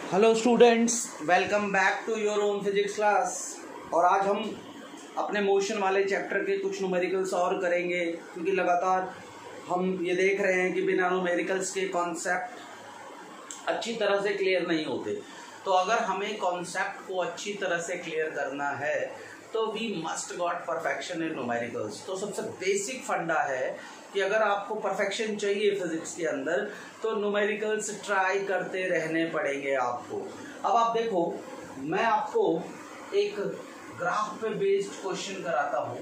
Hello students, welcome back to your own physics class. और आज हम अपने मोशन वाले चैप्टर के कुछ न्यूमेरिकल्स और करेंगे, क्योंकि लगातार हम ये देख रहे हैं कि बिना न्यूमेरिकल्स के कॉन्सेप्ट अच्छी तरह से क्लियर नहीं होते। तो अगर हमें कॉन्सेप्ट को अच्छी तरह से क्लियर करना है तो we must got perfection in numericals. तो सबसे बेसिक फंडा है कि अगर आपको परफेक्शन चाहिए फिजिक्स के अंदर तो न्यूमेरिकल्स ट्राई करते रहने पड़ेंगे आपको। अब आप देखो, मैं आपको एक ग्राफ पे बेस्ड क्वेश्चन कराता हूँ।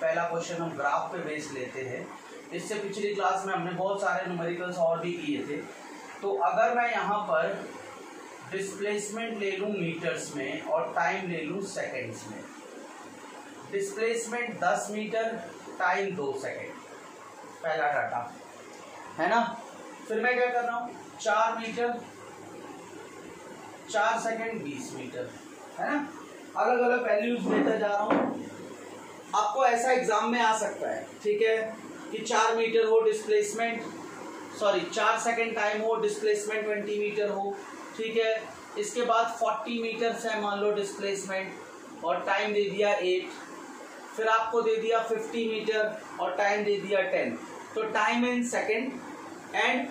पहला क्वेश्चन हम ग्राफ पे बेस्ड लेते हैं। इससे पिछली क्लास में हमने बहुत सारे न्यूमेरिकल्स और भी किए थे। तो अगर मैं यहाँ पर डिस्प्लेसमेंट ले लूँ मीटर्स में और टाइम ले लूँ सेकेंड्स में। डिस्प्लेसमेंट 10 मीटर, टाइम 2 सेकेंड, पहला डाटा है ना। फिर मैं क्या कर रहा हूँ, 4 मीटर 4 सेकेंड 20 मीटर, है ना। अलग अलग वैल्यूज लेता जा रहा हूँ। आपको ऐसा एग्जाम में आ सकता है, ठीक है, कि 4 मीटर हो डिस्प्लेसमेंट, 4 सेकेंड टाइम हो, डिस्प्लेसमेंट 20 मीटर हो, ठीक है। इसके बाद 40 मीटर से मान लो डिस्प्लेसमेंट और टाइम दे दिया 8। फिर आपको दे दिया 50 मीटर और टाइम दे दिया 10। तो time in second and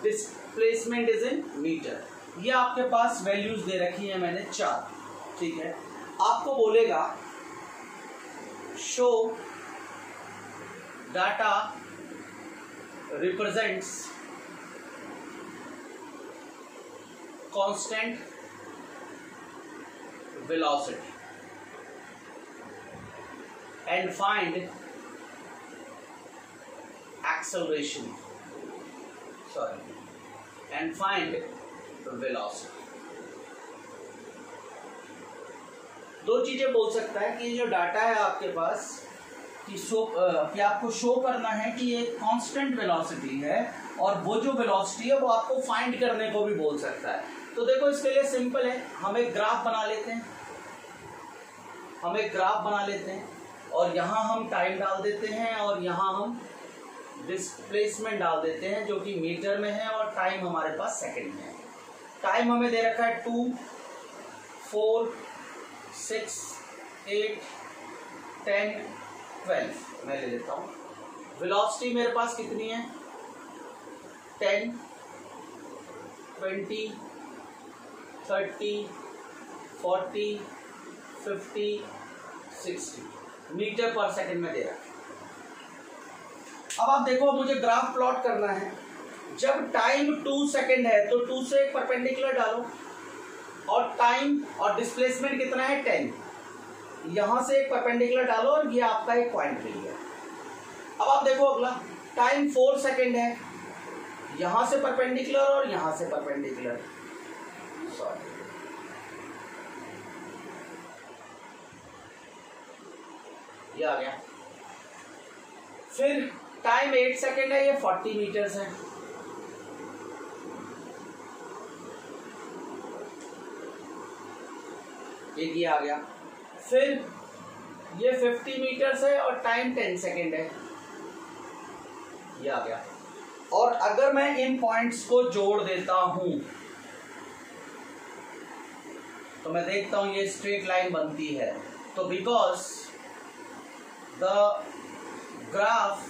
displacement is in metre. ये आपके पास वैल्यूज दे रखी है मैंने 4, ठीक है। आपको बोलेगा show data represents constant velocity and find acceleration, and find velocity। दो चीजें बोल सकता है कि जो डाटा है आपके पास कि आपको शो करना है कि ये कांस्टेंट वेलोसिटी है, और वो जो वेलोसिटी है वो आपको फाइंड करने को भी बोल सकता है। तो देखो, इसके लिए सिंपल है, हम एक ग्राफ बना लेते हैं, और यहाँ हम टाइम डाल देते हैं और यहाँ हम डिस्प्लेसमेंट डाल देते हैं, जो कि मीटर में है, और टाइम हमारे पास सेकंड में है। टाइम हमें दे रखा है 2, 4, 6, 8, 10, 12। मैं ले लेता हूँ। वेलोसिटी मेरे पास कितनी है, 10, 20, 30, 40, 50, 60 मीटर पर सेकंड में दे रहा है। अब आप देखो, मुझे ग्राफ प्लॉट करना है। जब टाइम 2 सेकंड है तो 2 से एक परपेंडिकुलर डालो, और टाइम और डिस्प्लेसमेंट कितना है 10, यहां से एक परपेंडिकुलर डालो, और ये आपका एक पॉइंट मिल गया। अब आप देखो, अगला टाइम 4 सेकंड है, यहां से परपेंडिकुलर और यहां से परपेंडिकुलर, ये आ गया। फिर टाइम 8 सेकेंड है, ये 40 मीटर्स है, एक ये आ गया। फिर ये 50 मीटर्स है और टाइम 10 सेकेंड है, ये आ गया। और अगर मैं इन पॉइंट्स को जोड़ देता हूं तो मैं देखता हूं ये स्ट्रेट लाइन बनती है। तो because the graph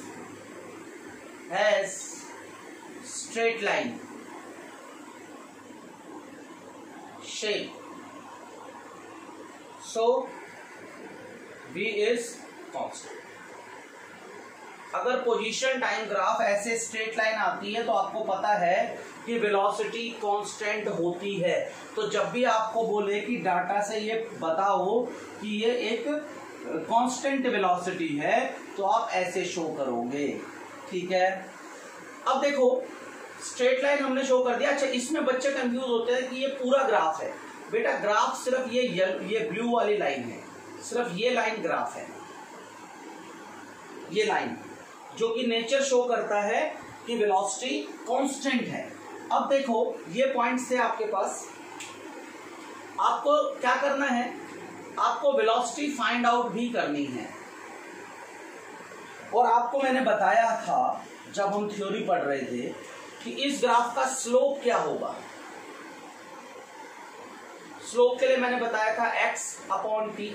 has straight line shape, so v is constant। अगर पोजीशन टाइम ग्राफ ऐसे स्ट्रेट लाइन आती है तो आपको पता है कि वेलोसिटी कांस्टेंट होती है। तो जब भी आपको बोले कि डाटा से ये बताओ कि ये एक कांस्टेंट वेलोसिटी है, तो आप ऐसे शो करोगे, ठीक है। अब देखो, स्ट्रेट लाइन हमने शो कर दिया। अच्छा, इसमें बच्चे कंफ्यूज होते हैं कि ये पूरा ग्राफ है। बेटा, ग्राफ सिर्फ ये ब्लू वाली लाइन है, सिर्फ ये लाइन ग्राफ है, ये लाइन जो कि नेचर शो करता है कि वेलोसिटी कांस्टेंट है। अब देखो, ये पॉइंट्स थे आपके पास, आपको क्या करना है, आपको वेलोसिटी फाइंड आउट भी करनी है। और आपको मैंने बताया था जब हम थ्योरी पढ़ रहे थे कि इस ग्राफ का स्लोप क्या होगा। स्लोप के लिए मैंने बताया था x अपॉन t,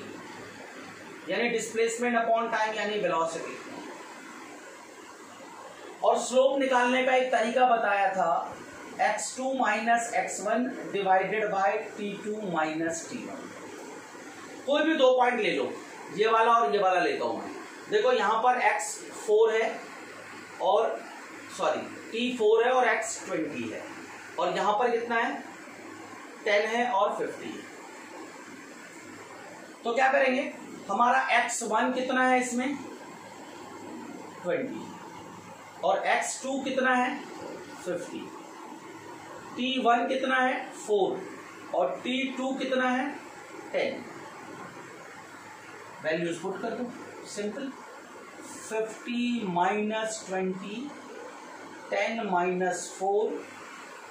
यानी डिस्प्लेसमेंट अपॉन टाइम यानी वेलोसिटी। और स्लोप निकालने का एक तरीका बताया था x2 minus x1 divided by t2 minus t1। कोई भी 2 पॉइंट ले लो, ये वाला और ये वाला लेता हूं मैं। देखो यहां पर x 4 है और t 4 है और x 20 है, और यहां पर कितना है 10 है और 50 है। तो क्या करेंगे, हमारा x1 कितना है इसमें 20 और x2 कितना है 50, t1 कितना है 4 और t2 कितना है 10। वैल्यूज पुट कर दो, सिंपल। 50 माइनस 20, 10 माइनस 4,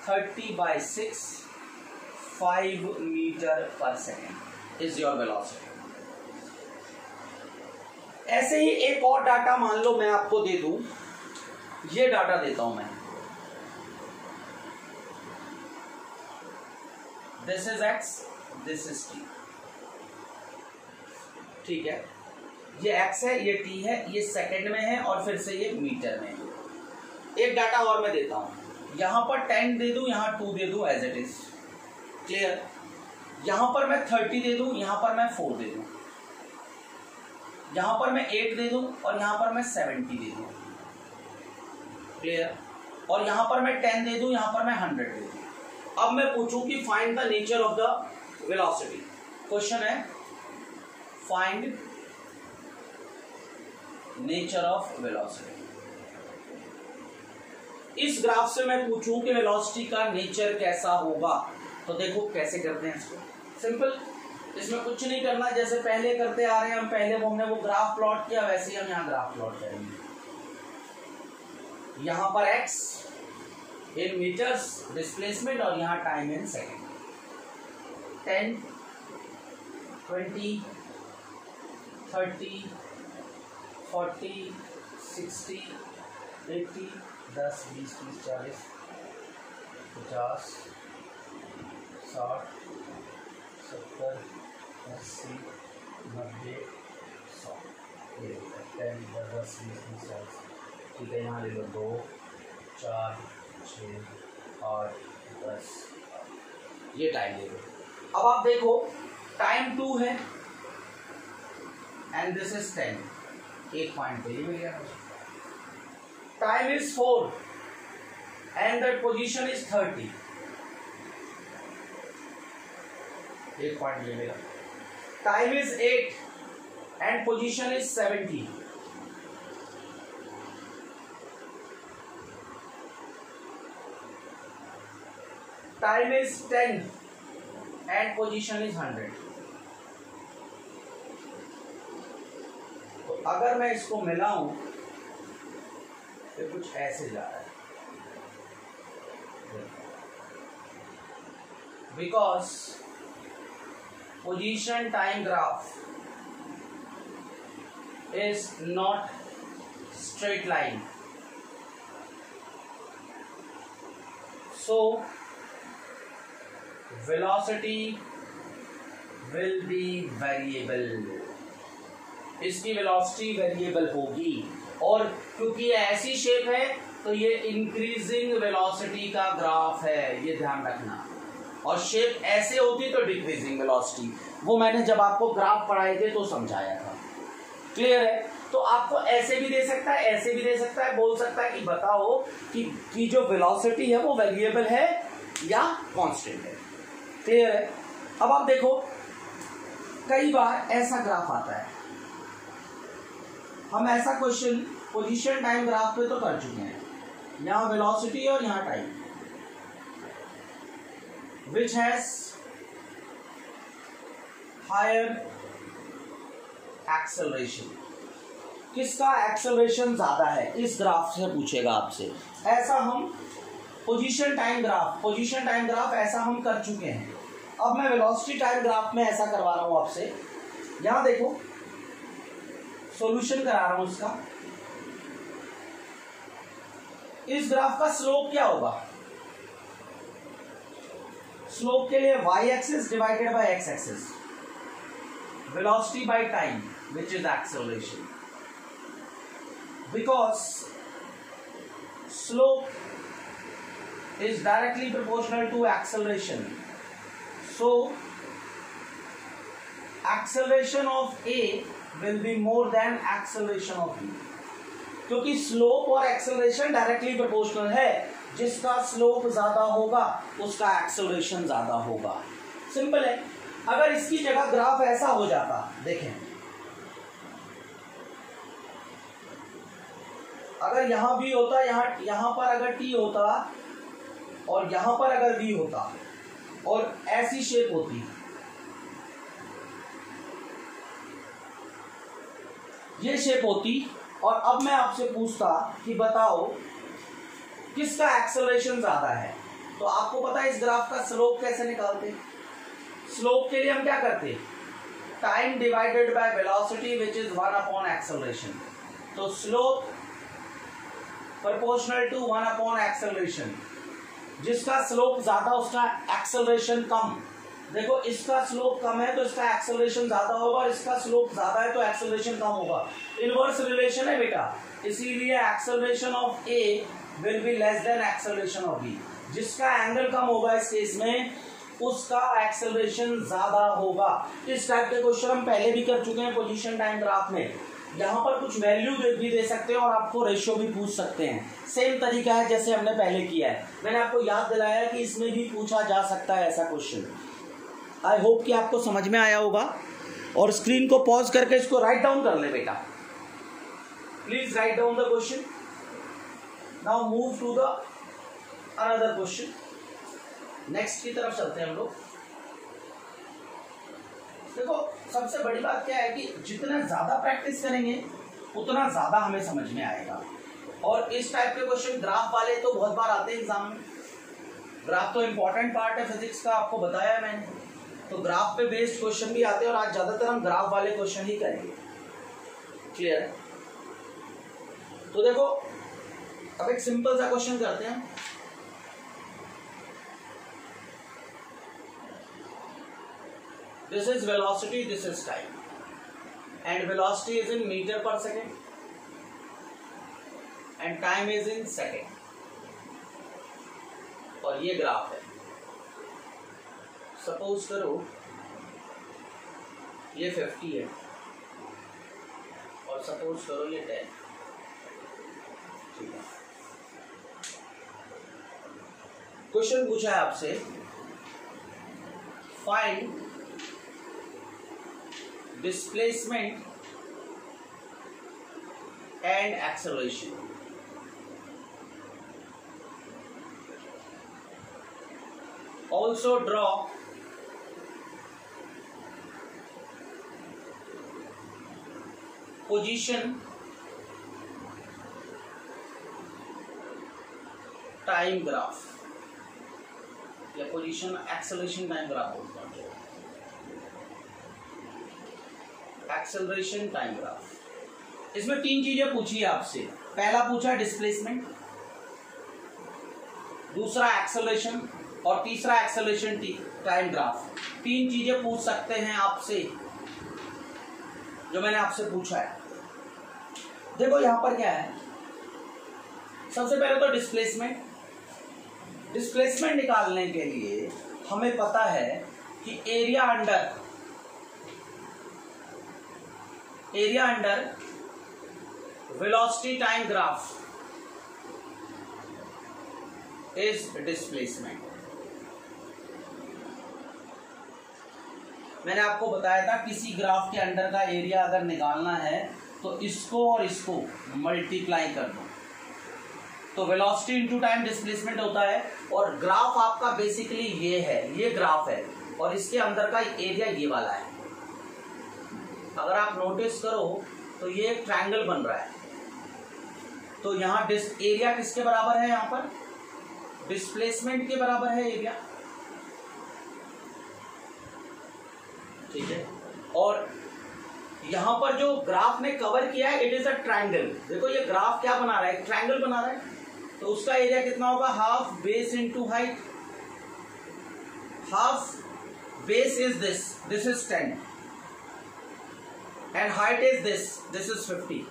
30/6, 5 मीटर पर सेकेंड इज योर वेलोसिटी। ऐसे ही एक और डाटा मान लो मैं आपको दे दूं, ये डाटा देता हूं मैं। This is x, this is t, ठीक है। ये x है, ये t है, ये सेकंड में है और फिर से ये मीटर में है। एक डाटा और मैं देता हूं, यहां पर 10 दे दूं, यहां 2 दे दूं, एज इट इज, क्लियर। यहां पर मैं 30 दे दूं, यहां पर मैं 4 दे दूं, यहां पर मैं 8 दे दूं और यहां पर मैं 70 दे दूं, क्लियर। और यहां पर मैं 10 दे दूं, यहां पर मैं 100 दे दूं। अब मैं पूछूं कि find the nature of the velocity. Question है फाइंड नेचर ऑफ वेलोसिटी। इस ग्राफ से मैं पूछूं कि वेलोसिटी का नेचर कैसा होगा, तो देखो कैसे करते हैं इसको। सिंपल, इसमें कुछ नहीं करना, जैसे पहले करते आ रहे हैं हम। पहले हमने वो ग्राफ प्लॉट किया, वैसे ही हम यहाँ ग्राफ प्लॉट करेंगे। यहां पर x इन मीटर्स डिस्प्लेसमेंट और यहां टाइम इन सेकेंड। 10, 20, 30, 40, 60, 80, 10, 20, 30, 40, 50, 60, 70, 80, 90, 100, 10, 10, 20, 30, 40, ठीक है। यहाँ ले लो 2, 4, 6, 8, 10, ये टाइम ले लो। अब आप देखो टाइम 2 है एंड दिस इज 10, एक पॉइंट पे ये मिल गया। Time is 4 and that position is 30, एक पॉइंट ले लेगा। Time is 8 and position is 70, time is 10 and position is 100। तो अगर मैं इसको मिलाऊं तो कुछ ऐसे जा रहा है, because position time graph is not straight line, so velocity will be variable, इसकी वेलोसिटी वेरिएबल होगी। और क्योंकि ये ऐसी शेप है तो ये इंक्रीजिंग वेलोसिटी का ग्राफ है, ये ध्यान रखना। और शेप ऐसे होती तो डिक्रीजिंग वेलोसिटी, वो मैंने जब आपको ग्राफ पढ़ाए थे तो समझाया था, क्लियर है। तो आपको ऐसे भी दे सकता है, ऐसे भी दे सकता है, बोल सकता है कि बताओ कि जो वेलोसिटी है वो वेरिएबल है या कांस्टेंट है, क्लियर है। अब आप देखो कई बार ऐसा ग्राफ आता है, हम ऐसा क्वेश्चन पोजीशन टाइम ग्राफ पे तो कर चुके हैं, यहाँ वेलोसिटी और यहाँ time, which has higher acceleration, किसका एक्सेलरेशन ज्यादा है, इस ग्राफ से पूछेगा आपसे। ऐसा हम पोजीशन टाइम ग्राफ ऐसा हम कर चुके हैं। अब मैं वेलोसिटी टाइम ग्राफ में ऐसा करवा रहा हूं आपसे। यहां देखो सॉल्यूशन करा रहा हूं इसका। इस ग्राफ का स्लोप क्या होगा, स्लोप के लिए y axis divided by x axis, velocity by time which is acceleration, because slope is directly proportional to acceleration, so acceleration of A will be more than acceleration of B, क्योंकि slope और acceleration directly proportional है, जिसका slope ज्यादा होगा उसका acceleration ज्यादा होगा। Simple है। अगर इसकी जगह ग्राफ ऐसा हो जाता, देखें अगर यहां भी होता, यहां पर अगर t होता और यहां पर अगर v होता और ऐसी शेप होती, ये शेप होती, और अब मैं आपसे पूछता कि बताओ किसका एक्सेलरेशन ज्यादा है, तो आपको पता है इस ग्राफ का स्लोप कैसे निकालते। स्लोप के लिए हम क्या करते, time divided by velocity which is 1 upon acceleration, तो slope proportional to 1 upon acceleration, जिसका स्लोप ज्यादा उसका एक्सेलरेशन कम। देखो इसका स्लोप कम है तो इसका एक्सेलरेशन ज्यादा होगा, और इसका स्लोप ज्यादा है तो एक्सेलरेशन कम होगा। इनवर्स रिलेशन है बेटा, इसीलिए acceleration of A will be less than acceleration of B. जिसका एंगल कम होगा इस केस में उसका एक्सेलरेशन ज्यादा होगा। इस टाइप के क्वेश्चन हम पहले भी कर चुके हैं पोजीशन टाइम ग्राफ में। यहाँ पर कुछ वैल्यू भी दे सकते हैं और आपको रेशियो भी पूछ सकते हैं। सेम तरीका है जैसे हमने पहले किया है। मैंने आपको याद दिलाया कि इसमें भी पूछा जा सकता है ऐसा क्वेश्चन। आई होप कि आपको समझ में आया होगा। और स्क्रीन को पॉज करके इसको राइट डाउन कर ले बेटा, please write down the question. Now move to the another question. Next की तरफ चलते हैं हम लोग। देखो सबसे बड़ी बात क्या है कि जितना ज्यादा प्रैक्टिस करेंगे उतना ज्यादा हमें समझ में आएगा। और इस टाइप के क्वेश्चन ग्राफ वाले तो बहुत बार आते हैं एग्जाम में। ग्राफ तो इंपॉर्टेंट पार्ट है फिजिक्स का, आपको बताया मैंने। तो ग्राफ पे बेस्ड क्वेश्चन भी आते हैं और आज ज्यादातर हम ग्राफ वाले क्वेश्चन ही करेंगे। क्लियर है? तो देखो अब एक सिंपल सा क्वेश्चन करते हैं। This is velocity, this is time, and velocity is in meter per second, and time is in second. और ये ग्राफ है। सपोज करो ये 50 है और सपोज करो ये 10। ठीक है, क्वेश्चन पूछा है आपसे, find displacement and acceleration. Also draw position, time graph या position acceleration time graph होता है। Acceleration time graph. इसमें 3 चीजें पूछी है आपसे। पहला पूछा डिस्प्लेसमेंट, दूसरा एक्सेलरेशन और तीसरा एक्सेलरेशन टाइम ग्राफ। 3 चीजें पूछ सकते हैं आपसे जो मैंने आपसे पूछा है। देखो यहां पर क्या है, सबसे पहले तो डिस्प्लेसमेंट निकालने के लिए हमें पता है कि area under velocity time graph is displacement. मैंने आपको बताया था किसी ग्राफ के अंडर का एरिया अगर निकालना है तो इसको और इसको मल्टीप्लाई कर दो तो वेलोसिटी इनटू टाइम डिस्प्लेसमेंट होता है। और ग्राफ आपका बेसिकली ये है, ये ग्राफ है और इसके अंदर का एरिया ये वाला है। अगर आप नोटिस करो तो ये एक ट्रायंगल बन रहा है। तो यहाँ एरिया किसके बराबर है, यहाँ पर डिस्प्लेसमेंट के बराबर है एरिया। ठीक है, और यहाँ पर जो ग्राफ ने कवर किया है इट इज अ ट्रायंगल। देखो ये ग्राफ क्या बना रहा है, एक ट्रायंगल बना रहा है। तो उसका एरिया कितना होगा, half base into height. half base is this is 10 and height is this is 50,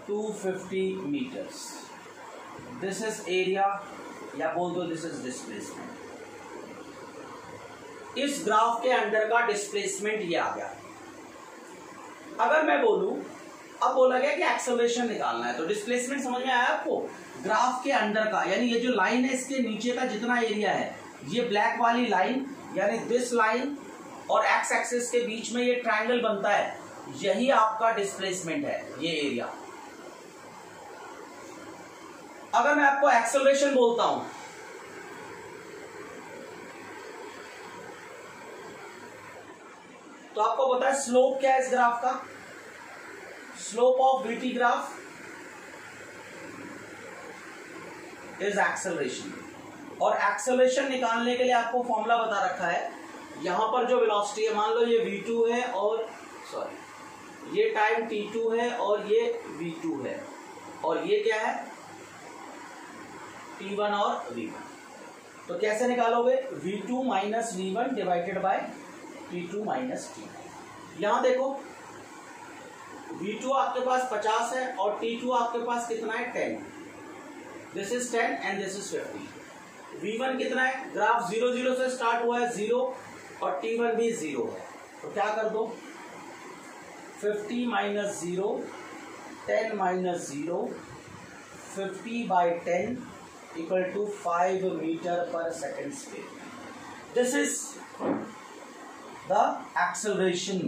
250 meters. This is area या बोल दो this is displacement. इस ग्राफ के अंदर का डिस्प्लेसमेंट ये आ गया. अगर मैं बोलूं, अब बोला गया कि एक्सेलरेशन निकालना है, तो डिस्प्लेसमेंट समझ में आया आपको? ग्राफ के अंदर का, यानी ये जो लाइन है इसके नीचे का जितना एरिया है, ये ब्लैक वाली लाइन यानी दिस लाइन और एक्स एक्सिस के बीच में ये ट्रायंगल बनता है, यही आपका डिस्प्लेसमेंट है, ये एरिया. अगर मैं आपको एक्सेलरेशन बोलता हूं, तो आपको पता है स्लोप क्या है इस ग्राफ का? Slope of VT graph is acceleration. और एक्सेलरेशन निकालने के लिए आपको फॉर्मूला बता रखा है. यहां पर जो वेलोसिटी है, मान लो ये v2 है और ये टाइम t2 है और ये v2 है और ये क्या है t1 और v1. तो कैसे निकालोगे? v2 minus v1 divided by t2 minus t1. यहां देखो v2 आपके पास 50 है और t2 आपके पास कितना है? 10. This is 10 and this is 50. v1 कितना है? ग्राफ 0 0 से स्टार्ट हुआ है 0 और t1 भी 0 है. तो क्या कर दो? 50 minus 0, 10 minus 0, 50 by 10 equal to 5 metre पर second square. This is the acceleration,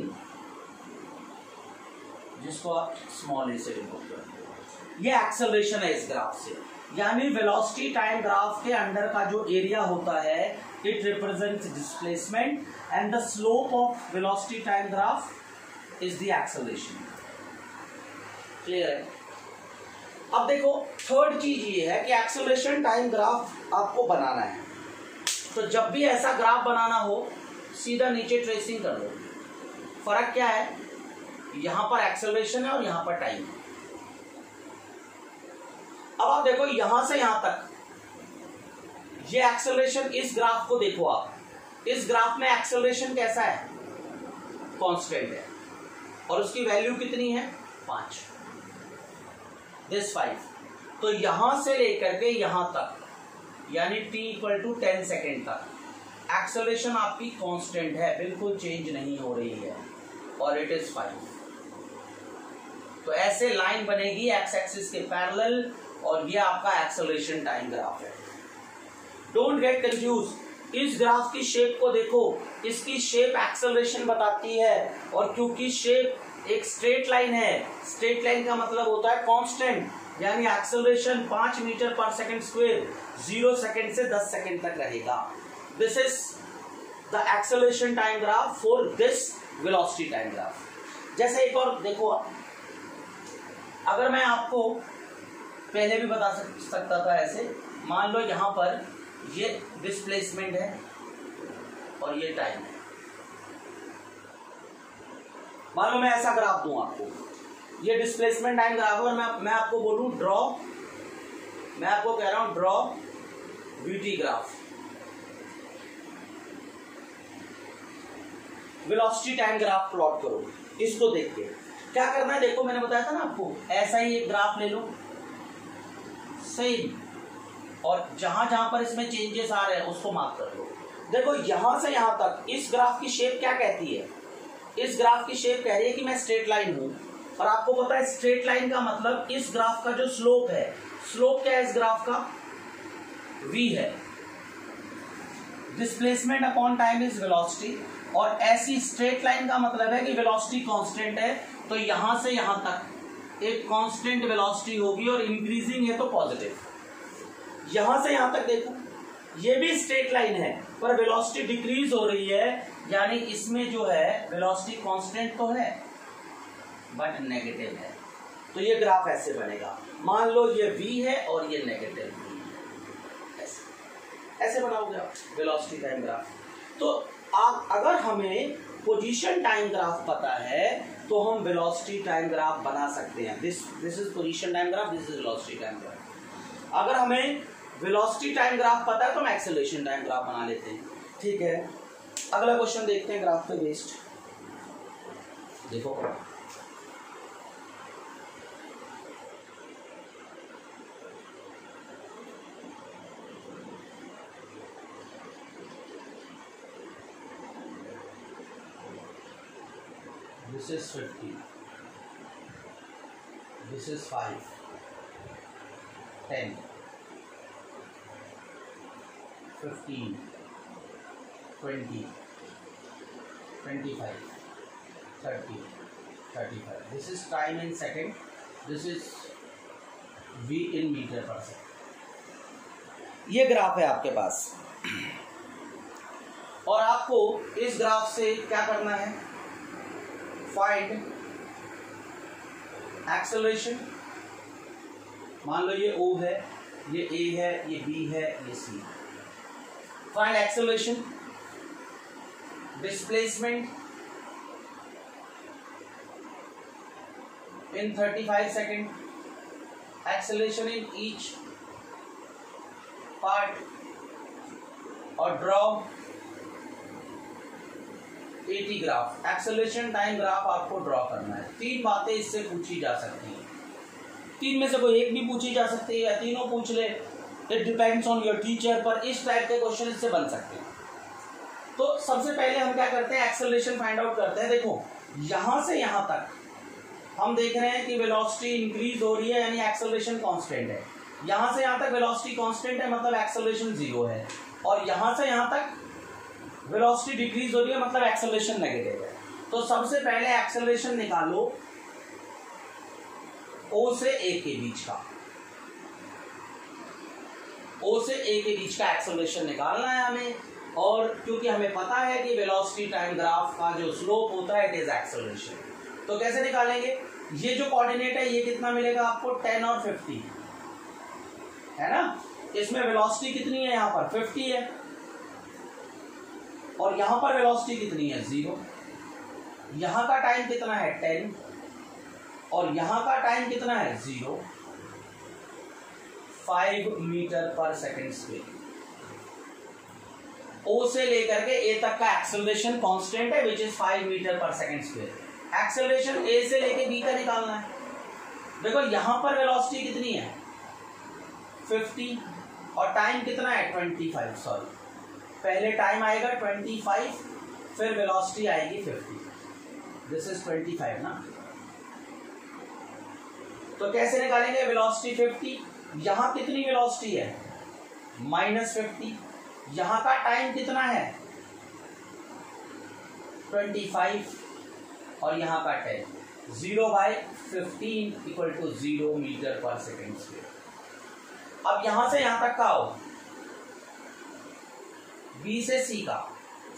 जिसको आप स्मॉल ए से डिनोट करते हो. ये एक्सेलरेशन है इस ग्राफ से. यानी वेलोसिटी टाइम ग्राफ के अंदर का जो एरिया होता है, it represents displacement and the slope of velocity time graph is the acceleration. Clear है? अब देखो थर्ड चीज ये है कि एक्सेलरेशन टाइम ग्राफ आपको बनाना है. तो जब भी ऐसा ग्राफ बनाना हो, सीधा नीचे ट्रेसिंग कर लो. फर्क क्या है? यहां पर एक्सेलरेशन है और यहां पर टाइम है. अब आप देखो यहां से यहां तक ये एक्सेलरेशन, इस ग्राफ को देखो आप, इस ग्राफ में एक्सेलरेशन कैसा है? कांस्टेंट है और उसकी वैल्यू कितनी है? 5. दिस 5. तो यहां से लेकर के यहां तक यानी t इक्वल टू 10 सेकेंड तक एक्सेलरेशन आपकी कांस्टेंट है, बिल्कुल चेंज नहीं हो रही है और इट इज 5. तो ऐसे लाइन बनेगी एक्स एक्सिस के पैरेलल और ये आपका एक्सेलरेशन टाइम ग्राफ है. Don't get confuse. इस ग्राफ की शेप को देखो, इसकी शेप एक्सेलरेशन बताती है और क्योंकि शेप एक स्ट्रेट लाइन है, स्ट्रेट लाइन का मतलब होता है कांस्टेंट, यानी एक्सेलरेशन 5 मीटर पर सेकंड स्क्वायर 0 सेकंड से 10 सेकंड तक रहेगा. This is the acceleration time graph for this velocity time graph. जैसे एक और देखो, अगर मैं आपको पहले भी बता सकता था ऐसे, मान लो यहां पर ये डिस्प्लेसमेंट है और ये टाइम है. मान लो मैं ऐसा ग्राफ दूं आपको, ये डिस्प्लेसमेंट टाइम ग्राफ है और मैं आपको बोलूं ड्रॉ, मैं आपको कह रहा हूं draw VT graph, velocity time graph plot करो. इसको देख के क्या करना है? देखो मैंने बताया था ना आपको, ऐसा ही एक ग्राफ ले लो सेम, और जहां जहां पर इसमें चेंजेस आ रहे हैं उसको मार्क कर लो. देखो यहां से यहां तक इस ग्राफ की शेप क्या कहती है? इस ग्राफ की शेप कह रही है कि मैं स्ट्रेट लाइन हूं, और आपको पता है स्ट्रेट लाइन का मतलब इस ग्राफ का जो स्लोप है, स्लोप क्या है इस ग्राफ का? v है. Displacement upon time is velocity, और ऐसी स्ट्रेट लाइन का मतलब है कि वेलोसिटी कांस्टेंट है, तो यहां से यहां तक एक कांस्टेंट वेलोसिटी होगी और इंक्रीजिंग है तो पॉजिटिव. यहां से यहां तक देखो, ये भी स्ट्रेट लाइन है पर वेलोसिटी डिक्रीज हो रही है, यानी इसमें जो है वेलोसिटी कांस्टेंट तो है बट नेगेटिव है. तो ये ग्राफ ऐसे बनेगा. मान लो ये v है और ये नेगेटिव v है, ऐसे बनाओगे आप वेलोसिटी टाइम ग्राफ. तो आप अगर हमें पोजीशन टाइम ग्राफ पता है तो हम वेलोसिटी टाइम ग्राफ बना सकते हैं. This is position time graph, this is velocity time graph. अगर हमें वेलोसिटी टाइम ग्राफ पता है तो हम एक्सेलरेशन टाइम ग्राफ बना लेते हैं। ठीक है, अगला क्वेश्चन देखते हैं ग्राफ पे बेस्ड। देखो this is 50, this is 5, 10, 15, 20, 25, 30, 35. This is time in second, this is V in meter per second। ये ग्राफ है आपके पास और आपको इस ग्राफ से क्या करना है, फाइंड एक्सेलरेशन। मान लो ये O है, ये A है, ये B है, ये C। Find acceleration, displacement in 35 second, acceleration in each part और draw 80 graph. Acceleration time graph आपको ड्रॉ करना है। 3 बातें इससे पूछी जा सकती हैं, 3 में से कोई एक भी पूछी जा सकती है या तीनों पूछ ले, it depends on your teacher, पर इस टाइप के क्वेश्चन इससे बन सकते हैं। तो सबसे पहले हम क्या करते हैं, एक्सेलरेशन फाइंड आउट करते हैं। देखो यहां से यहां तक हम देख रहे हैं कि वेलोसिटी इंक्रीज हो रही है, यानी एक्सेलरेशन कांस्टेंट है। यहां से यहां तक वेलोसिटी कांस्टेंट है, मतलब एक्सेलरेशन 0 है, और यहां से यहां तक वेलोसिटी डिक्रीज हो रही है, मतलब एक्सेलरेशन नेगेटिव है। तो सबसे पहले एक्सेलरेशन निकालो O से A के बीच का, O से A के बीच का एक्सेलरेशन निकालना है हमें। और क्योंकि हमें पता है कि वेलोसिटी टाइम ग्राफ का जो स्लोप होता है इट इज एक्सेलरेशन, तो कैसे निकालेंगे, ये जो कोऑर्डिनेट है ये कितना मिलेगा आपको, 10 और 50 है ना। इसमें वेलोसिटी कितनी है, यहाँ पर 50 है, और यहां पर वेलोसिटी कितनी है, 0। यहां का टाइम कितना है, 10, और यहां का टाइम कितना है, 0। 5 मीटर पर सेकेंड स्क्वायर। O से लेकर के A तक का एक्सेलरेशन कांस्टेंट है, विच इज 5 मीटर पर सेकेंड स्क्वायर। एक्सेलरेशन A से लेके B का निकालना है। देखो यहां पर वेलोसिटी कितनी है, 50, और टाइम कितना है, 25। सॉरी, पहले टाइम आएगा 25, फिर वेलोसिटी आएगी 50। दिस इज 25 ना। तो कैसे निकालेंगे, वेलोसिटी 50, यहां कितनी वेलोसिटी है, -50, यहां का टाइम कितना है, 25, और यहां का 10, 0/15 = 0 मीटर पर सेकेंड स्क्वायर। अब यहां से यहां तक का हो, B से C का,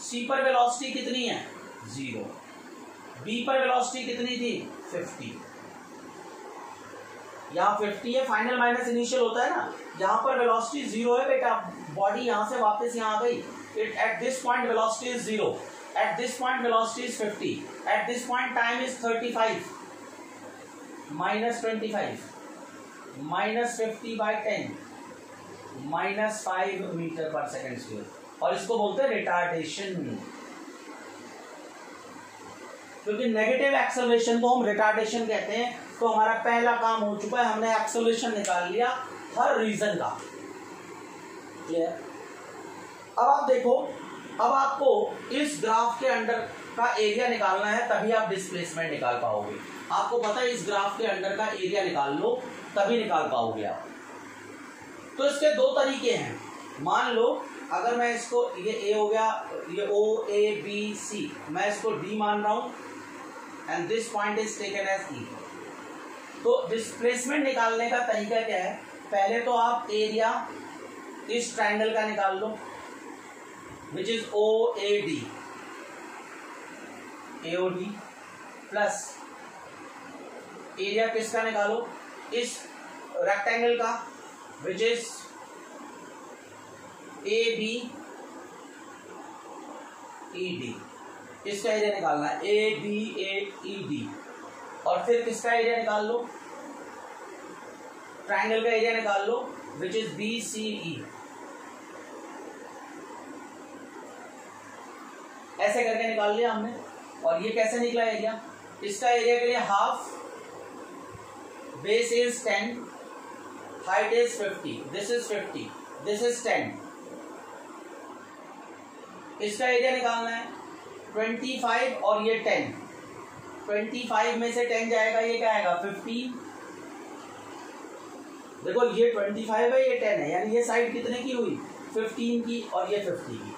C पर वेलोसिटी कितनी है, 0, B पर वेलोसिटी कितनी थी, 50, यहाँ 50 है, फाइनल माइनस इनिशियल होता है ना। यहाँ पर वेलोसिटी 0 है बेटा, बॉडी यहाँ से वापस यहाँ आ गई। It at this point velocity is 0, at this point velocity is 50, at this point time is 35, -25, -50/10, -5 metre पर सेकेंड स्क्वायर, और इसको बोलते हैं रिटार्डेशन। क्योंकि नेगेटिव एक्सेलरेशन को हम रिटार्डेशन कहते हैं। तो हमारा पहला काम हो चुका है, हमने एक्सेलरेशन निकाल लिया हर रीजन का। क्लियर। अब आप देखो, अब आपको इस ग्राफ के अंडर का एरिया निकालना है, तभी आप डिस्प्लेसमेंट निकाल पाओगे। आपको पता है इस ग्राफ के अंडर का एरिया निकाल लो तभी निकाल पाओगे आप। तो इसके 2 तरीके हैं। मान लो अगर मैं इसको, ये A हो गया, ये O A B C, मैं इसको D मान रहा हूं, and this point is taken as E। तो डिस्प्लेसमेंट निकालने का तरीका क्या है, पहले तो आप एरिया इस ट्रायंगल का निकाल लो, which is OAD, AOD, plus area किसका निकालो, इस रेक्टेंगल का, विच इज ABED, इसका एरिया निकालना है, ABAED, और फिर किसका एरिया निकाल लो, ट्रायंगल का एरिया निकाल लो, विच इज BCE। ऐसे करके निकाल लिया हमने। और ये कैसे निकला एरिया? इसका एरिया के लिए half, base is 10, height is 50, this is 50, this is 10। इसका एरिया निकालना है 25 और ये 10। 25 में से 10 जाएगा, ये क्या आएगा 15। देखो ये 25 है, ये 10 है, यानी ये साइड कितने की हुई 15 की और ये 50 की।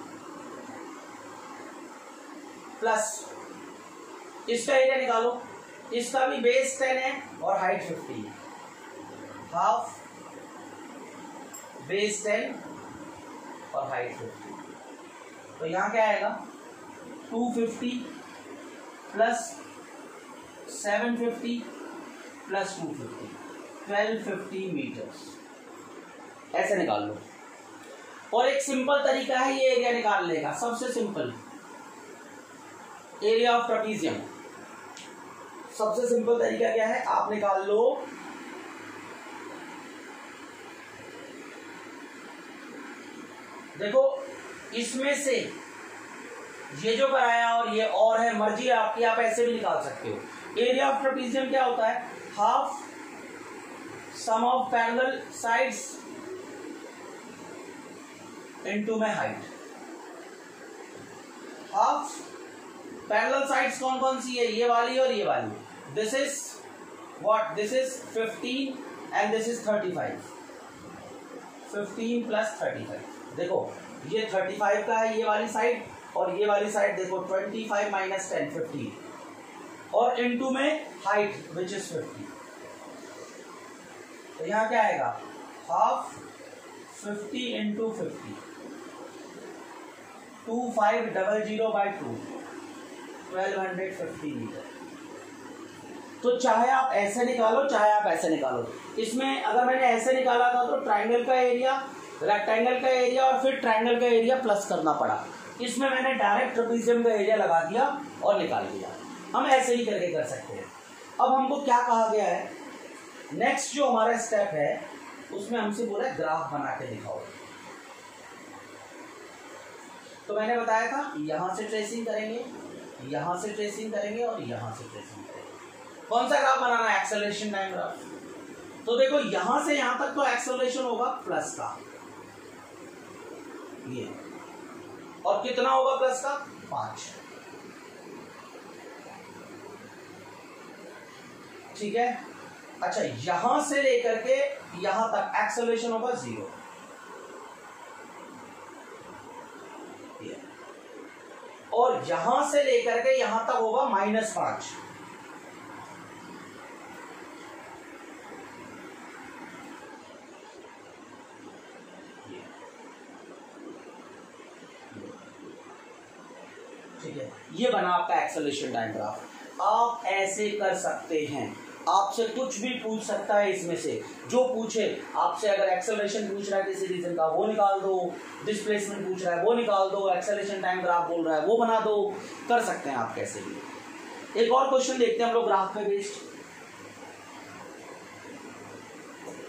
प्लस इसका एरिया निकालो, इसका भी बेस 10 है और हाइट 50 है। हाफ, बेस 10 और हाइट 50। तो यहाँ क्या आएगा 250 प्लस 750 प्लस 250, 1250 मीटर्स। ऐसे निकाल लो। और एक सिंपल तरीका है ये एरिया निकालने का, सबसे सिंपल, एरिया ऑफ ट्रेपीजियम। सबसे सिंपल तरीका क्या है, आप निकाल लो देखो इसमें से ये जो कराया और ये और है, मर्जी है आपकी, आप ऐसे भी निकाल सकते हो। एरिया ऑफ ट्रेपीजियम क्या होता है, half sum of parallel sides into में हाइट। हाफ पैरेलल साइड्स कौन कौन सी है, ये वाली और ये वाली। This is what, this is 15 and this is 35। 15 plus 35, देखो ये 35 का है ये वाली साइड, और ये वाली साइड देखो 25 माइनस 10 15, और इनटू में हाइट विच इज 50। तो यहाँ क्या आएगा हाफ 50 इंटू 50, 2500/2, 1250 मीटर। तो चाहे आप ऐसे निकालो चाहे आप ऐसे निकालो। इसमें अगर मैंने ऐसे निकाला था तो ट्राइंगल का एरिया, रेक्टेंगल का एरिया और फिर ट्राइंगल का एरिया प्लस करना पड़ा। इसमें मैंने डायरेक्ट ट्रेपीजियम का एरिया लगा दिया और निकाल दिया। हम ऐसे ही करके कर सकते हैं। अब हमको क्या कहा गया है, नेक्स्ट जो हमारा स्टेप है उसमें हमसे बोला ग्राफ बना के दिखाओ। तो मैंने बताया था यहां से ट्रेसिंग करेंगे, यहां से ट्रेसिंग करेंगे और यहां से ट्रेसिंग करेंगे। कौन सा ग्राफ बनाना है, एक्सेलरेशन टाइम ग्राफ। तो देखो यहां से यहां तक तो एक्सेलरेशन होगा प्लस का, ये, और कितना होगा प्लस का 5। ठीक है। अच्छा यहां से लेकर के यहां तक एक्सेलरेशन होगा 0, और यहां से लेकर के यहां तक होगा -5। ठीक है, ये बना आपका एक्सेलरेशन टाइम ग्राफ। आप ऐसे कर सकते हैं, आपसे कुछ भी पूछ सकता है इसमें से, जो पूछे आपसे। अगर एक्सेलरेशन पूछ रहा है किसी रीजन का वो निकाल दो, डिस्प्लेसमेंट पूछ रहा है वो निकाल दो, एक्सेलरेशन टाइम ग्राफ बोल रहा है वो बना दो, कर सकते हैं आप कैसे भी। एक और क्वेश्चन देखते हैं हम लोग ग्राफ पे बेस्ड।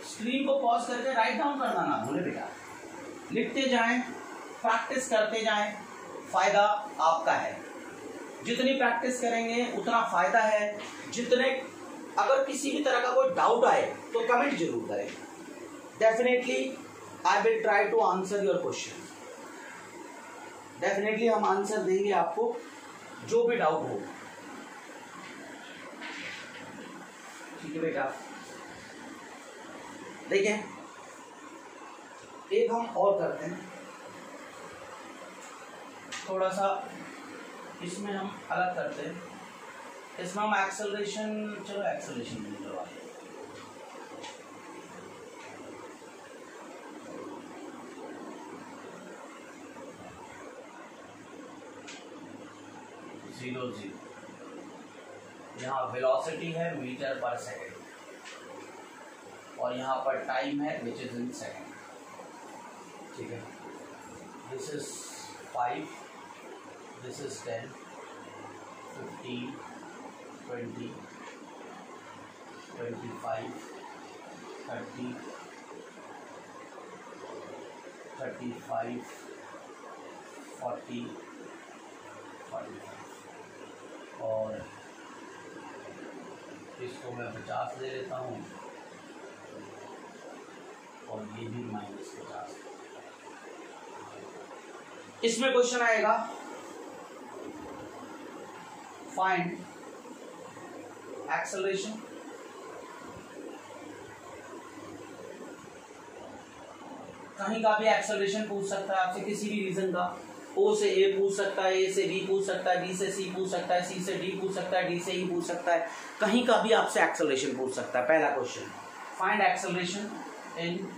स्क्रीन को पॉज करके राइट डाउन करना ना भूले बेटा, लिखते जाएं, प्रैक्टिस करते जाएं, फायदा आपका है। जितनी प्रैक्टिस करेंगे उतना फायदा है। जितने, अगर किसी भी तरह का कोई डाउट आए तो कमेंट जरूर करें। Definitely I will try to answer your question. Definitely हम आंसर देंगे आपको जो भी डाउट हो। ठीक है बेटा, देखें एक हम और करते हैं, थोड़ा सा इसमें हम अलग करते हैं। इसमें हम एक्सेलरेशन, चलो एक्सेलरेशन नहीं करवा, 0 0। यहाँ वेलोसिटी है मीटर पर सेकेंड, और यहाँ पर टाइम है विच इज इन सेकेंड। ठीक है, दिस इज 5, दिस इज 10, 15, 20, 25, 30, 35, 40, 45 और इसको मैं 50 ले लेता हूँ और ये भी -50। इसमें क्वेश्चन आएगा फाइंड एक्सेलरेशन। कहीं का भी एक्सेलरेशन पूछ सकता है आपसे, किसी भी रीजन का। ओ से ए पूछ सकता है, ए से बी पूछ सकता है, बी से सी पूछ सकता है, सी से डी पूछ सकता है, डी से ई पूछ सकता है। कहीं का भी आपसे एक्सेलरेशन पूछ सकता है। पहला question, find acceleration in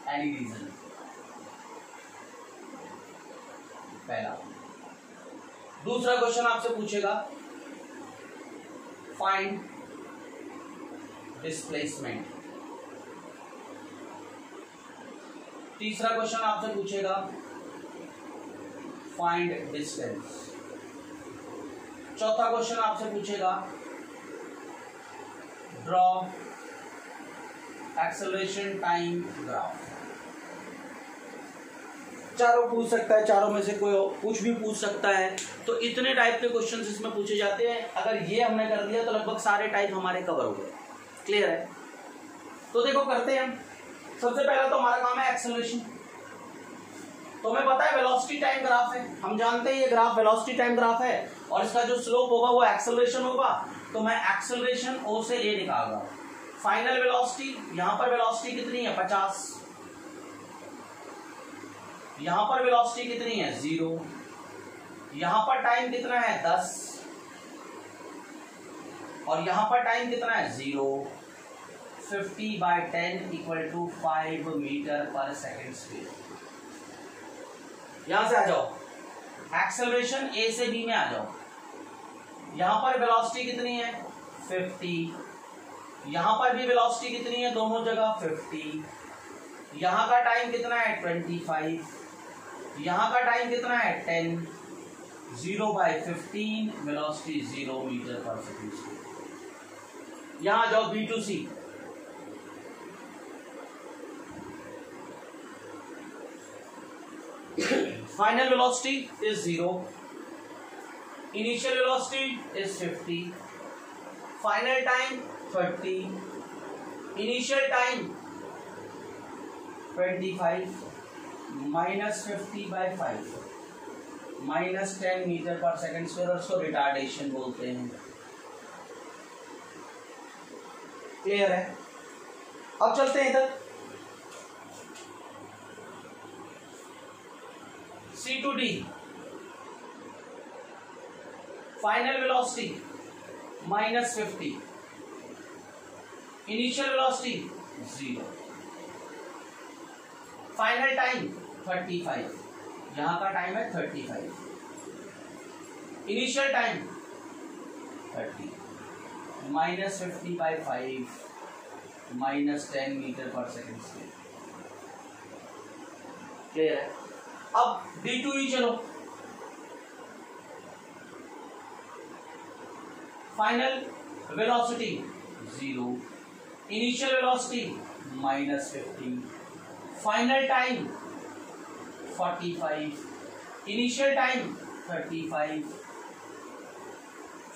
any region. पहला। दूसरा क्वेश्चन आपसे पूछेगा फाइंड डिस्प्लेसमेंट। तीसरा क्वेश्चन आपसे पूछेगा फाइंड डिस्टेंस। चौथा क्वेश्चन आपसे पूछेगा ड्रॉ एक्सेलरेशन टाइम ग्राफ। चारों पूछ सकता है, चारों में से कोई कुछ भी पूछ सकता है। तो इतने टाइप के क्वेश्चंस इसमें पूछे जाते हैं। अगर ये हमने कर दिया तो लगभग सारे टाइप हमारे कवर हो गए। क्लियर है? तो देखो करते हैं हम। सबसे पहला तो हमारा काम है एक्सेलरेशन। तो हमें पता है वेलोसिटी टाइम ग्राफ है, हम जानते हैं ये ग्राफ वेलोसिटी टाइम ग्राफ है और इसका जो स्लोप होगा वो एक्सेलरेशन होगा। तो मैं एक्सेलरेशन ओ से ए निकाल रहा हूं। फाइनल वेलोसिटी, यहां पर वेलोसिटी कितनी है 50, यहां पर वेलोसिटी कितनी है 0, यहां पर टाइम कितना है 10 और यहां पर टाइम कितना है 0। 50/10 = 5 मीटर पर सेकेंड स्क्वायर। यहां से आ जाओ, एक्सेलरेशन ए से बी में आ जाओ। यहां पर वेलोसिटी कितनी है 50, यहां पर भी वेलोसिटी कितनी है दोनों जगह 50, यहां का टाइम कितना है 25, यहां का टाइम कितना है 10, 0/15 वेलोसिटी 0 मीटर पर सेकेंड स्क्वायर। यहां आ जाओ B to C. Final velocity is 0, initial velocity is 50, final time 30, initial time 25, -50/5 -10 metre पर सेकेंड स्क्वायर और उसको रिटार्डेशन बोलते हैं। क्लियर है? अब चलते हैं इधर C to D। Final velocity -50, initial velocity 0, final time 35, यहां का टाइम है 35, इनिशियल टाइम 30, -50/5 -10 मीटर पर सेकेंड स्क्वायर। क्लियर है? अब D to E चलो। Final velocity 0, initial velocity -50, final time 45, initial time 35,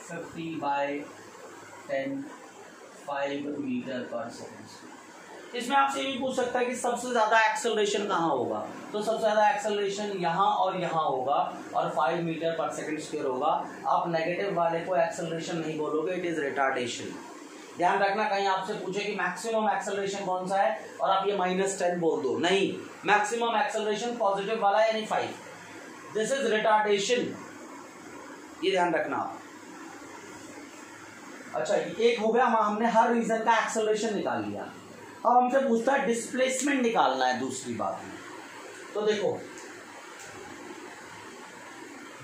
50/10 5 metre पर सेकेंड। इसमें आपसे ये भी पूछ सकता है कि सबसे ज्यादा एक्सेलरेशन कहाँ होगा। तो सबसे ज्यादा एक्सेलरेशन यहाँ और यहाँ होगा और 5 मीटर पर सेकेंड स्क्वायर होगा। आप नेगेटिव वाले को एक्सेलरेशन नहीं बोलोगे, इट इज रिटार्डेशन। ध्यान रखना, कहीं आपसे पूछे कि मैक्सिमम एक्सेलरेशन कौन सा है और आप ये -10 बोल दो, नहीं, मैक्सिमम एक्सेलरेशन पॉजिटिव वाला यानी 5, दिस इज रिटार्डेशन, ये ध्यान रखना आप। अच्छा, एक हो गया, हमने हर रीजन का एक्सेलरेशन निकाल लिया। अब हमसे पूछता है डिस्प्लेसमेंट निकालना है दूसरी बात में। तो देखो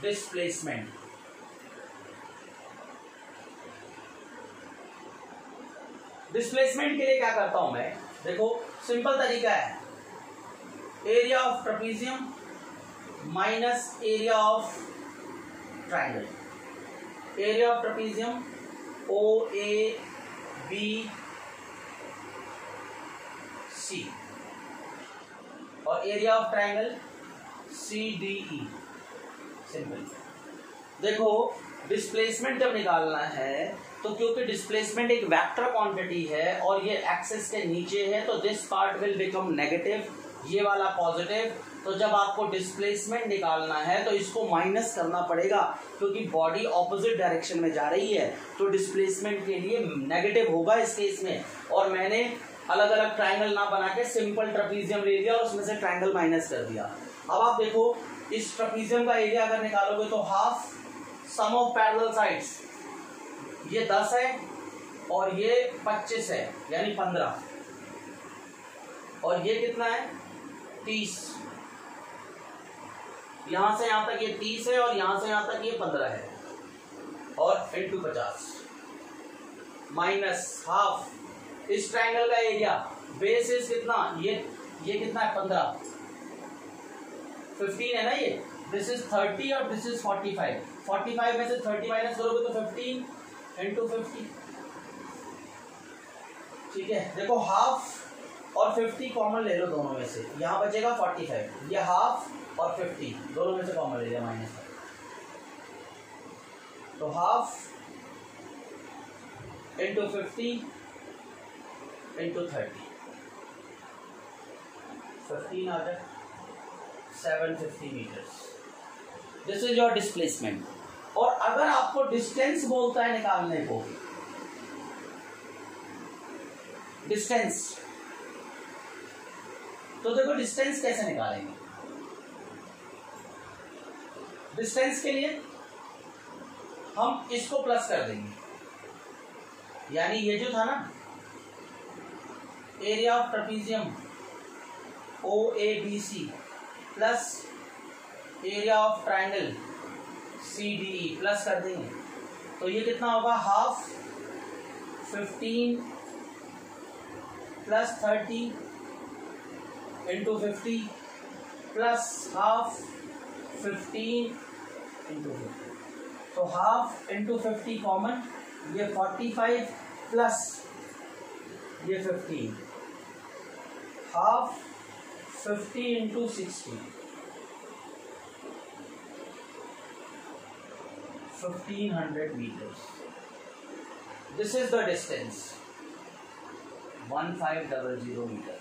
डिस्प्लेसमेंट, डिस्प्लेसमेंट के लिए क्या करता हूं मैं, देखो सिंपल तरीका है, area of trapezium minus area of triangle. Area of trapezium OABC और area of triangle CDE। Simple. देखो डिस्प्लेसमेंट जब निकालना है तो क्योंकि डिस्प्लेसमेंट एक वेक्टर क्वांटिटी है और ये एक्सिस के नीचे है, तो this part will become negative, ये वाला पॉजिटिव। तो जब आपको डिस्प्लेसमेंट निकालना है तो इसको माइनस करना पड़ेगा, क्योंकि बॉडी ऑपोजिट डायरेक्शन में जा रही है, तो डिस्प्लेसमेंट के लिए नेगेटिव होगा इस केस में। और मैंने अलग अलग ट्राइंगल ना बना के सिंपल ट्रेपीजियम ले लिया और उसमें से ट्राइंगल माइनस कर दिया। अब आप देखो इस ट्रेपीजियम का एरिया अगर निकालोगे तो half sum of parallel sides, ये 10 है और ये 25 है, यानी 15, और ये कितना है 30। यहां से यहां तक ये 30 है और यहां से यहां तक ये 15 है, और इंटू 50 माइनस हाफ इस ट्राइंगल का एरिया। बेस इज कितना, ये कितना है 15, 15 है ना ये। दिस इज 30 और दिस इज 45। 45 में से 30 माइनस करोगे तो 15 इंटू 50। ठीक है, देखो हाफ और 50 कॉमन ले लो दोनों में से, यहां बचेगा 45। ये हाफ और 50 दोनों में से कॉमन ले लिया माइनस। तो हाफ इंटू 50 इंटू 30, 15 आ जाए 750 metres. This is your displacement. और अगर आपको डिस्टेंस बोलता है निकालने को, डिस्टेंस, तो देखो डिस्टेंस कैसे निकालेंगे। डिस्टेंस के लिए हम इसको प्लस कर देंगे, यानी ये जो था ना area of trapezium OABC plus area of triangle CDE plus कर देंगे, तो ये कितना होगा half 15 plus 30 into 50 plus half 15 into 50। तो हाफ इंटू 50 कॉमन, ये 45 प्लस ये 15, half 50 into 60, 1500 meters. This is the distance 1500 meter.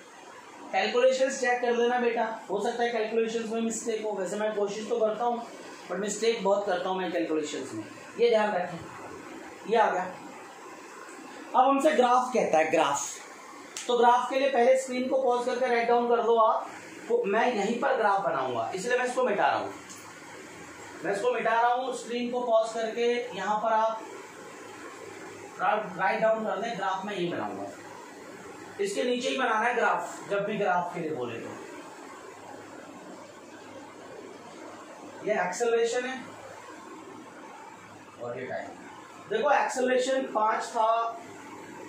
Calculations check कर लेना बेटा, हो सकता है कैलकुलेशंस में मिस्टेक हो, वैसे मैं कोशिश तो करता हूँ पर मिस्टेक बहुत करता हूँ मैं कैलकुलेशंस में, ये ध्यान रखें। ये आ गया। अब हमसे ग्राफ कहता है, ग्राफ। तो ग्राफ के लिए पहले स्क्रीन को पॉज करके राइट डाउन कर दो आप। तो मैं यहीं पर ग्राफ बनाऊंगा, इसलिए मैं इसको मिटा रहा हूँ। स्क्रीन को पॉज करके यहां पर आप राइट डाउन कर लें। ग्राफ में यही बनाऊंगा, इसके नीचे ही बनाना है ग्राफ, जब भी ग्राफ के लिए बोले तो। ये एक्सेलरेशन है और ये टाइम। देखो एक्सेलरेशन 5 था,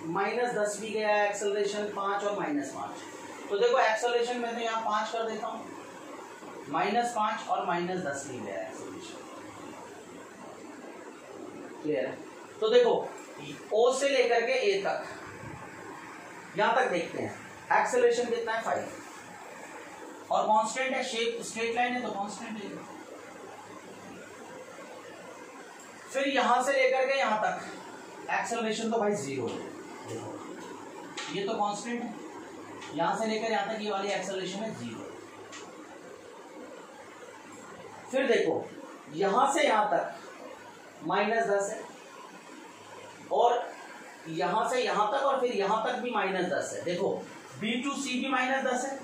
-10 भी गया है, एक्सेलरेशन 5 और -5। तो देखो एक्सेलरेशन मैं तो यहाँ 5 कर देता हूँ, -5 और -10 भी गया है एक्सेलरेशन। क्लियर है? तो देखो O से लेकर के A तक, यहां तक देखते हैं एक्सेलरेशन कितना है 5, और कांस्टेंट है, शेप स्ट्रेट लाइन है तो कांस्टेंट है। फिर यहां से लेकर के यहां तक एक्सेलरेशन तो भाई 0 है, देखो ये तो कांस्टेंट है, यहां से लेकर यहां तक ये वाली एक्सेलरेशन है 0। फिर देखो यहां से यहां तक -10 है, और यहां से यहां तक, और फिर यहां तक भी -10 है। देखो B to C भी -10 है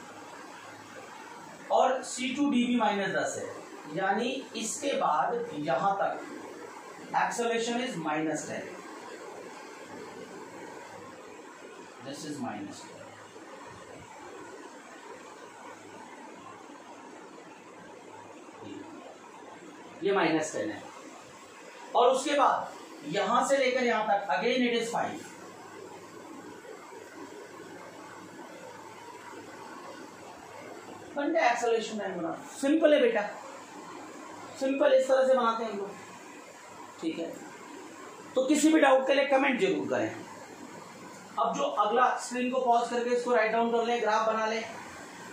और C to D भी -10 है, यानी इसके बाद यहां तक एक्सेलरेशन इज -10, दिस इज -10। ये -10 है, और उसके बाद यहां से लेकर यहां तक अगेन इट इज 5। बनते एक्सेलरेशन लाइन बना, सिंपल है बेटा, सिंपल इस तरह से बनाते हैं हम लोग। ठीक है, तो किसी भी डाउट के लिए कमेंट जरूर करें। अब जो अगला, स्क्रीन को पॉज करके इसको राइट डाउन कर ले, ग्राफ बना ले।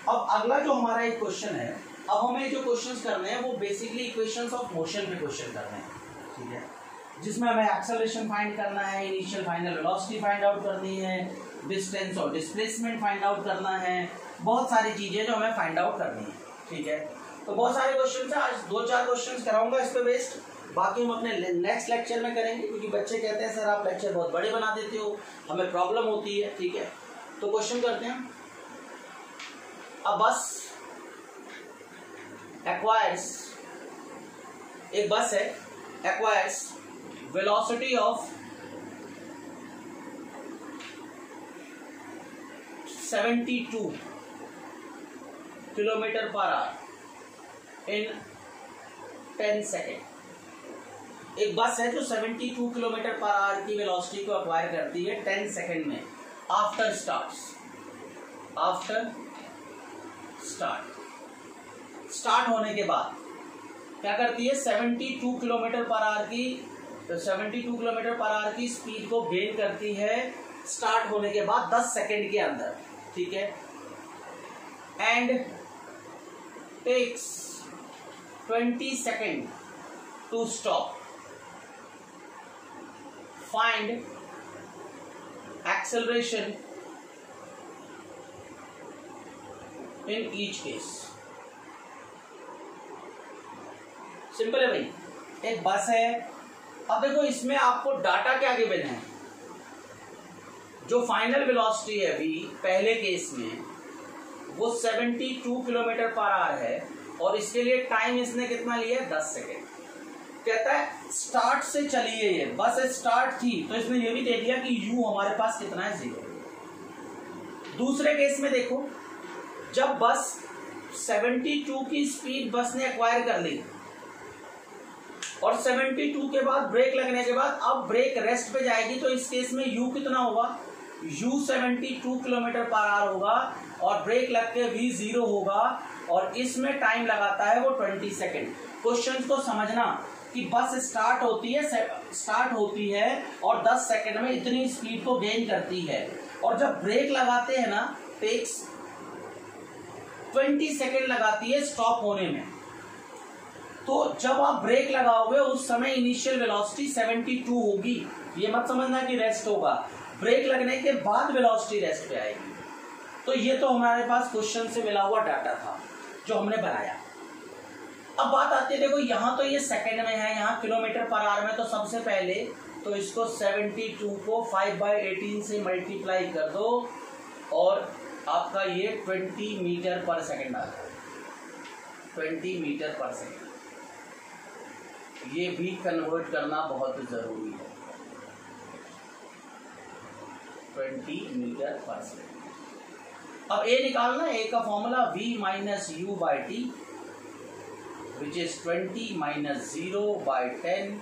अब अगला जो हमारा एक क्वेश्चन है, अब हमें जो क्वेश्चंस करने हैं वो बेसिकली इक्वेशंस ऑफ मोशन पे क्वेश्चन करने हैं, ठीक है, जिसमें हमें एक्सेलरेशन फाइंड करना है, initial final velocity find out करनी है, डिस्टेंस और डिस्प्लेसमेंट फाइंड आउट करना है, बहुत सारी चीजें जो हमें फाइंड आउट करनी है, ठीक है। तो बहुत सारे क्वेश्चन है, आज 2-4 क्वेश्चन कराऊंगा इस पे बेस्ड, बाकी हम अपने नेक्स्ट लेक्चर में करेंगे, क्योंकि बच्चे कहते हैं सर आप लेक्चर बहुत बड़े बना देते हो, हमें प्रॉब्लम होती है, ठीक है। तो क्वेश्चन करते हैं। अ बस एक्वायर्स, एक बस है, acquires velocity of 72 kilometre per hour in 10 second. एक बस है जो 72 किलोमीटर पर आवर की वेलोसिटी को एक्वायर करती है 10 सेकेंड में आफ्टर स्टार्ट होने के बाद क्या करती है, 72 किलोमीटर पर आवर की 72 किलोमीटर पर आवर की स्पीड को गेन करती है स्टार्ट होने के बाद 10 सेकेंड के अंदर, ठीक है, and takes 20 second to stop. Find acceleration in each case. Simple है भाई, एक बस है। अब देखो इसमें आपको डाटा क्या गिवन है, जो फाइनल वेलोसिटी है अभी पहले केस में वो 72 किलोमीटर पर आवर है, और इसके लिए टाइम इसने कितना लिया है, 10 सेकेंड। कहता है स्टार्ट से चलिए, ये बस स्टार्ट थी तो इसने ये भी दे दिया कि u हमारे पास कितना है, 0। दूसरे केस में देखो, जब बस 72 की स्पीड बस ने एक्वायर कर ली और 72 के बाद ब्रेक लगने के बाद अब ब्रेक रेस्ट पे जाएगी, तो इस केस में u कितना होगा, u 72 किलोमीटर पर आवर होगा और ब्रेक लग के भी 0 होगा, और इसमें टाइम लगाता है वो 20 सेकेंड। क्वेश्चन को समझना कि बस स्टार्ट होती है और 10 सेकेंड में इतनी स्पीड को गेन करती है, और जब ब्रेक लगाते हैं ना टेक्स 20 सेकेंड लगाती है स्टॉप होने में। तो जब आप ब्रेक लगाओगे उस समय इनिशियल वेलोसिटी 72 होगी, ये मत समझना कि रेस्ट होगा, ब्रेक लगने के बाद वेलोसिटी रेस्ट पे आएगी। तो ये तो हमारे पास क्वेश्चन से मिला हुआ डाटा था जो हमने बनाया। अब बात आती है, देखो यहाँ तो ये सेकंड में है, यहाँ किलोमीटर पर आवर में, तो सबसे पहले तो इसको 72 को 5/18 से मल्टीप्लाई कर दो और आपका ये 20 मीटर पर सेकंड आ जाए, 20 मीटर पर सेकंड। ये भी कन्वर्ट करना बहुत जरूरी है, 20 मीटर पर सेकंड। अब ए निकालना, ए का formula v minus u by t which is 20 minus 0/10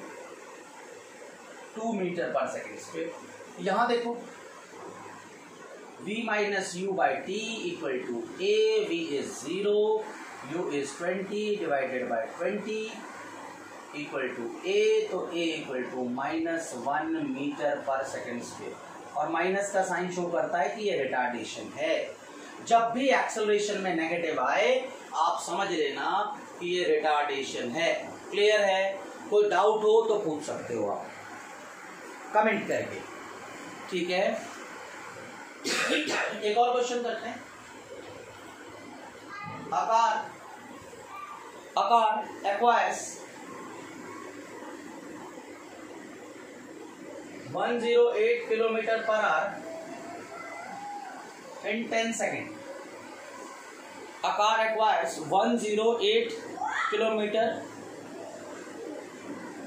2 metre पर सेकेंड। यहां देखो v minus u by t equal to a, v इज 0, u इज 20 divided by 20 equal to a, तो a इक्वल टू -1 मीटर पर second square, और minus का sign show करता है कि ये रिटार्डेशन है। जब भी एक्सेलरेशन में नेगेटिव आए आप समझ लेना कि ये रिटार्डेशन है। क्लियर है? कोई डाउट हो तो पूछ सकते हो आप कमेंट करके, ठीक है। एक और क्वेश्चन करते हैं। आकार acquires 108 kilometre per hour in 10 seconds. A car acquires 108 kilometer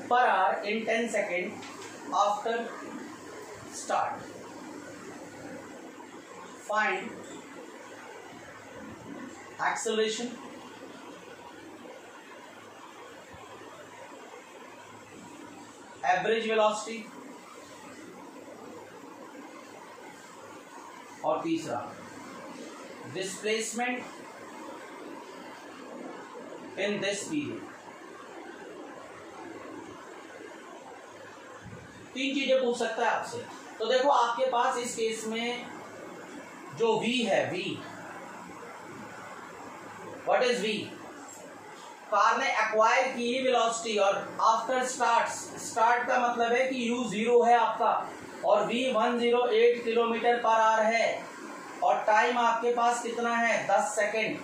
per hour in 10 seconds after start. Find acceleration, average velocity, और तीसरा डिस्प्लेसमेंट इन दिस पीरियड। 3 चीजें पूछ सकता है आपसे। तो देखो आपके पास इस केस में जो v है, v what is v? Car ने एक्वायर की वेलोसिटी और आफ्टर स्टार्ट का मतलब है कि u 0 है आपका और v 108 किलोमीटर पर आवर है और टाइम आपके पास कितना है 10 सेकेंड।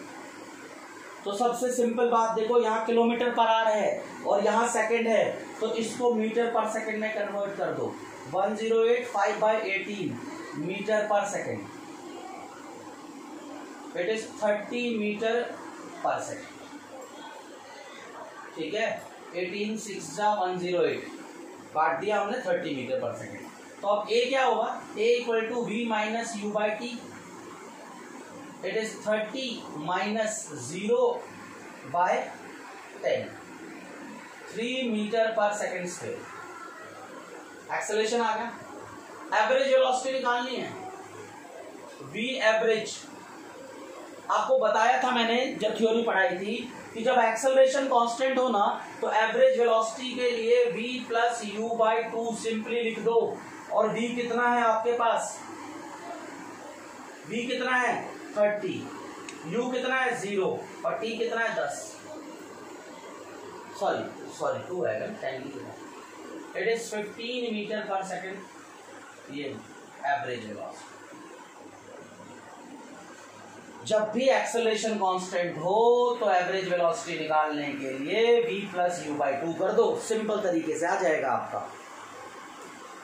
तो सबसे सिंपल बात देखो, यहाँ किलोमीटर पर आवर है और यहाँ सेकेंड है, तो इसको मीटर पर सेकेंड में कन्वर्ट कर दो। 108 5/18 मीटर पर सेकेंड, इट इज 30 मीटर पर सेकेंड। ठीक है, 18 6 108 काट दिया हमने 30 मीटर पर सेकेंड। तो अब a क्या होगा? a equal to v minus u by t, it is 30 minus 0/10 3 metre पर सेकेंड स्क्वायर। एक्सेलरेशन आ गया। एवरेज वेलोसिटी निकालनी है, v एवरेज। आपको बताया था मैंने जब थ्योरी पढ़ाई थी कि जब एक्सेलरेशन कांस्टेंट हो ना तो एवरेज वेलोसिटी के लिए v plus you by 2 simply लिख दो। और v कितना है आपके पास? v कितना है 30, u कितना है 0 और t कितना है 10। सॉरी 2 है 10 कितना, इट इज 15 मीटर पर सेकेंड। ये एवरेज वेलोसिटी। जब भी एक्सेलरेशन कांस्टेंट हो तो एवरेज वेलोसिटी निकालने के लिए v प्लस यू बाई 2 कर दो, सिंपल तरीके से आ जाएगा आपका।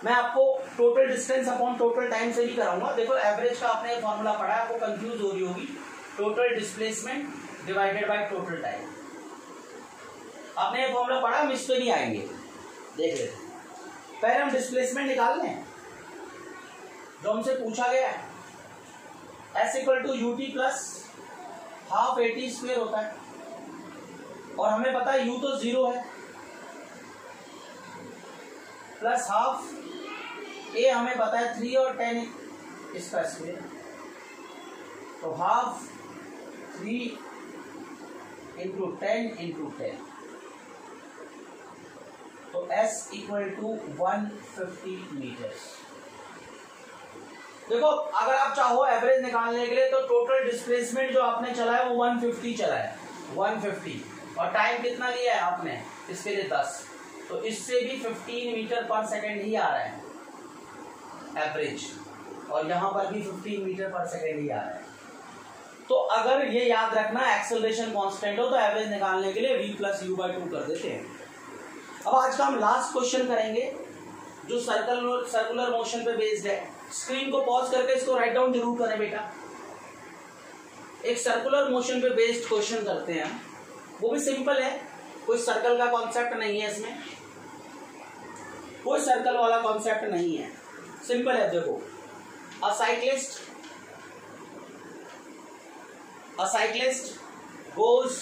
मैं आपको total distance upon total time से भी कराऊंगा। देखो एवरेज का आपने फॉर्मूला पढ़ा है, आपको कंफ्यूज हो रही होगी, total displacement divided by total time. आपने ये फॉर्मूला पढ़ा, हम इस पे नहीं आएंगे, देख लेते। पहले हम डिस्प्लेसमेंट निकाल लें जो हमसे पूछा गया है। S equal to u t plus half AT square होता है और हमें पता है u तो 0 है, प्लस हाफ a हमें पता है 3 और 10 इसका स्क्वेयर, तो हाफ 3 इंटू 10 इंटू 10, तो S इक्वल टू 150 मीटर्स। देखो अगर आप चाहो एवरेज निकालने के लिए तो टोटल डिस्प्लेसमेंट जो आपने चला है वो 150 चला है, 150, और टाइम कितना लिया है आपने इसके लिए 10, तो इससे भी 15 मीटर पर सेकेंड ही आ रहा है एवरेज, और यहाँ पर भी 15 मीटर पर सेकेंड ही आ रहा है। तो अगर ये याद रखना एक्सेलरेशन कांस्टेंट हो तो एवरेज निकालने के लिए v प्लस यू बाई 2 कर देते हैं। अब आज का हम लास्ट क्वेश्चन करेंगे जो सर्कुलर मोशन पे बेस्ड है। स्क्रीन को पॉज करके इसको राइट डाउन जरूर करें बेटा। एक सर्कुलर मोशन पे बेस्ड क्वेश्चन करते हैं, वो भी सिंपल है, कोई सर्कल का कॉन्सेप्ट नहीं है इसमें, कोई सर्कल वाला कॉन्सेप्ट नहीं है, सिंपल है। देखो अ cyclist goes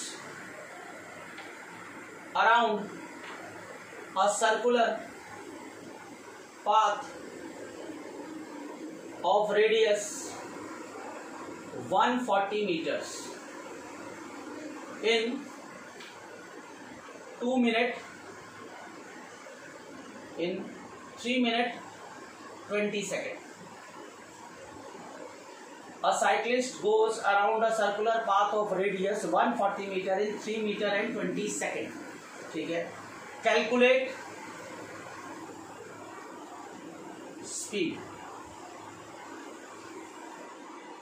around a circular path of radius 140 meters in 2 minutes, in 3 minutes 20 seconds. A cyclist goes around a circular path of radius 140 meter in 3 meter and 20 seconds. ठीक है, calculate speed.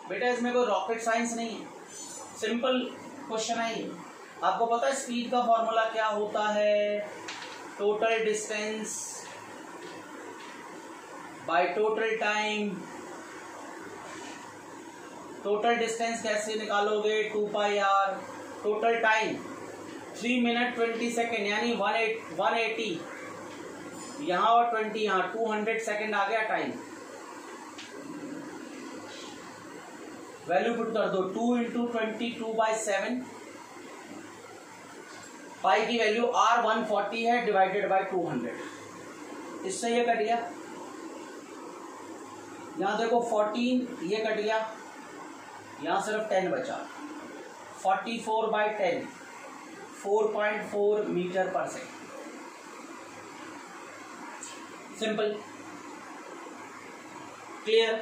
बेटा इसमें कोई rocket science नहीं है, simple question है ये। आपको पता है स्पीड का फॉर्मूला क्या होता है? Total distance by total time. Total distance कैसे निकालोगे? 2πr। Total time 3 minute 20 second यानी 180 यहाँ और 20 यहाँ, 200 सेकेंड आ गया टाइम। वैल्यू पुट कर दो, 2 इंटू 22/7। पाई की वैल्यू r 140 है डिवाइडेड बाय 200, इससे ये कट गया। यहाँ देखो 14 ये कट गया, यहाँ सिर्फ 10 बचा। 44/10 4.4 मीटर पर सेकेंड। Simple, clear.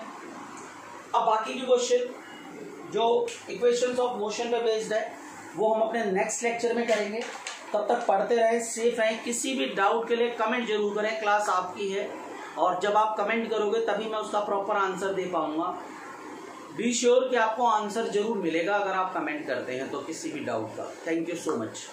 अब बाकी की क्वेश्चन जो इक्वेशंस ऑफ मोशन पे बेस्ड है वो हम अपने नेक्स्ट लेक्चर में करेंगे। तब तक पढ़ते रहें, सेफ रहें। किसी भी डाउट के लिए कमेंट जरूर करें, क्लास आपकी है और जब आप कमेंट करोगे तभी मैं उसका प्रॉपर आंसर दे पाऊंगा। बी श्योर कि आपको आंसर जरूर मिलेगा अगर आप कमेंट करते हैं तो किसी भी डाउट का। Thank you so much.